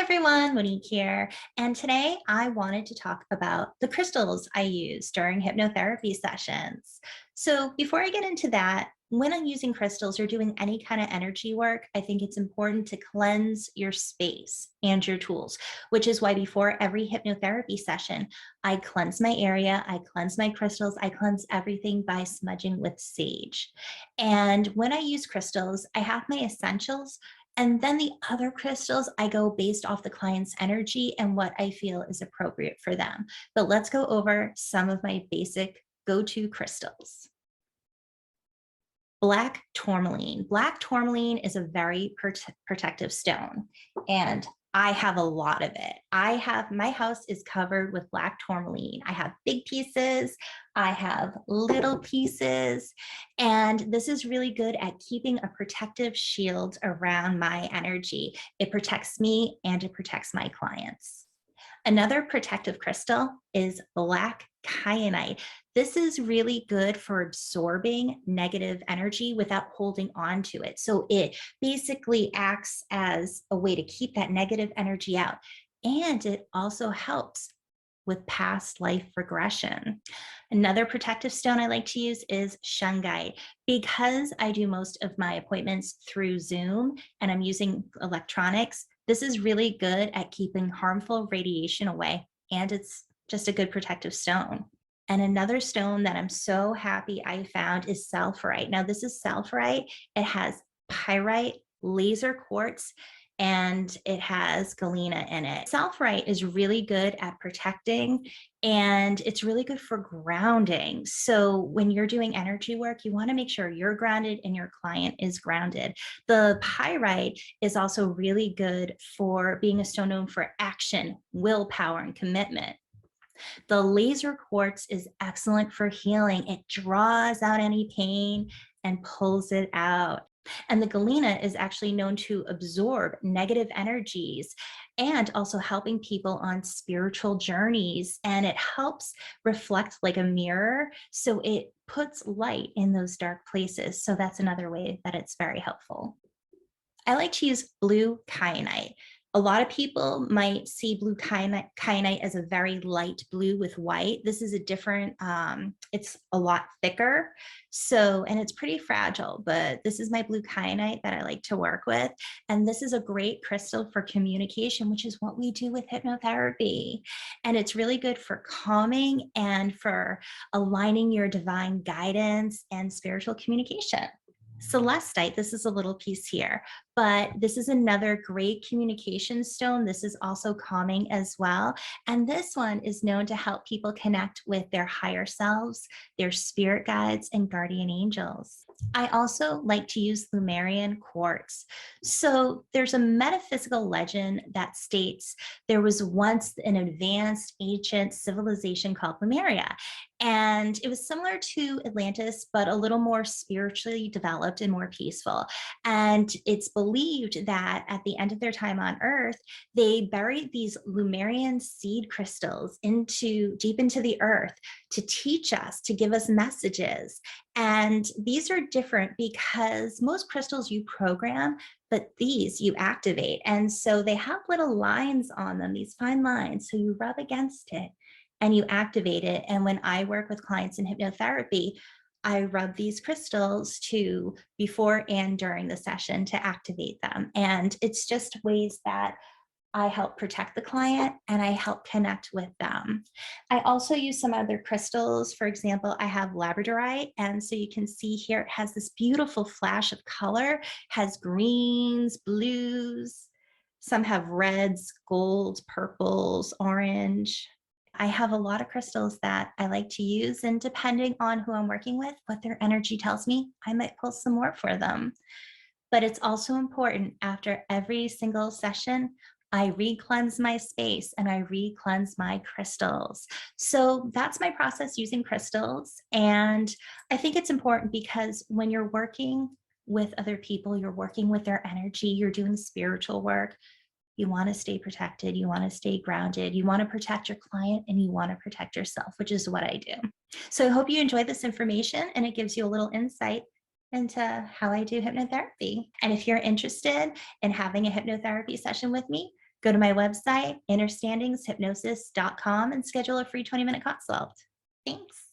everyone, Monique here, and today I wanted to talk about the crystals I use during hypnotherapy sessions. So before I get into that, when I'm using crystals or doing any kind of energy work, I think it's important to cleanse your space and your tools, which is why before every hypnotherapy session, I cleanse my area, I cleanse my crystals, I cleanse everything by smudging with sage. And when I use crystals, I have my essentials. And then the other crystals, I go based off the client's energy and what I feel is appropriate for them. But let's go over some of my basic go-to crystals. Black tourmaline. Black tourmaline is a very protective stone, and I have a lot of it. My house is covered with black tourmaline. I have big pieces, I have little pieces, and this is really good at keeping a protective shield around my energy. It protects me and it protects my clients. Another protective crystal is black kyanite. This is really good for absorbing negative energy without holding on to it. So it basically acts as a way to keep that negative energy out. And it also helps with past life regression. Another protective stone I like to use is shungite. Because I do most of my appointments through Zoom and I'm using electronics, this is really good at keeping harmful radiation away, and it's just a good protective stone. And another stone that I'm so happy I found is SelfRight. Now this is SelfRight. It has pyrite, laser quartz, and it has galena in it. SelfRight is really good at protecting, and it's really good for grounding. So when you're doing energy work, you want to make sure you're grounded and your client is grounded. The pyrite is also really good for being a stone known for action, willpower, and commitment. The laser quartz is excellent for healing. It draws out any pain and pulls it out. And the galena is actually known to absorb negative energies and also helping people on spiritual journeys. And it helps reflect like a mirror. So it puts light in those dark places. So that's another way that it's very helpful. I like to use blue kyanite. A lot of people might see blue kyanite as a very light blue with white. This is a different, it's a lot thicker. So, and it's pretty fragile, but this is my blue kyanite that I like to work with. And this is a great crystal for communication, which is what we do with hypnotherapy. And it's really good for calming and for aligning your divine guidance and spiritual communication. Celestite, this is a little piece here, but this is another great communication stone. This is also calming as well. And this one is known to help people connect with their higher selves, their spirit guides, and guardian angels. I also like to use Lumerian Quartz. So there's a metaphysical legend that states there was once an advanced ancient civilization called Lemuria. And it was similar to Atlantis, but a little more spiritually developed and more peaceful. And it's believed that at the end of their time on Earth, they buried these Lumerian seed crystals deep into the earth to teach us, to give us messages. And these are different because most crystals you program, but these you activate. And so they have little lines on them, these fine lines. So you rub against it and you activate it. And when I work with clients in hypnotherapy, I rub these crystals before and during the session to activate them. And it's just ways that I help protect the client and I help connect with them. I also use some other crystals. For example, I have Labradorite. And so you can see here, it has this beautiful flash of color, has greens, blues, some have reds, golds, purples, orange. I have a lot of crystals that I like to use, and depending on who I'm working with, what their energy tells me, I might pull some more for them. But it's also important after every single session, I re-cleanse my space and I re-cleanse my crystals. So that's my process using crystals. And I think it's important because when you're working with other people, you're working with their energy, you're doing spiritual work, you want to stay protected, you want to stay grounded, you want to protect your client, and you want to protect yourself, which is what I do. So I hope you enjoyed this information and it gives you a little insight into how I do hypnotherapy. And if you're interested in having a hypnotherapy session with me, Go to my website, understandingshypnosis.com, and schedule a free 20-minute consult. Thanks.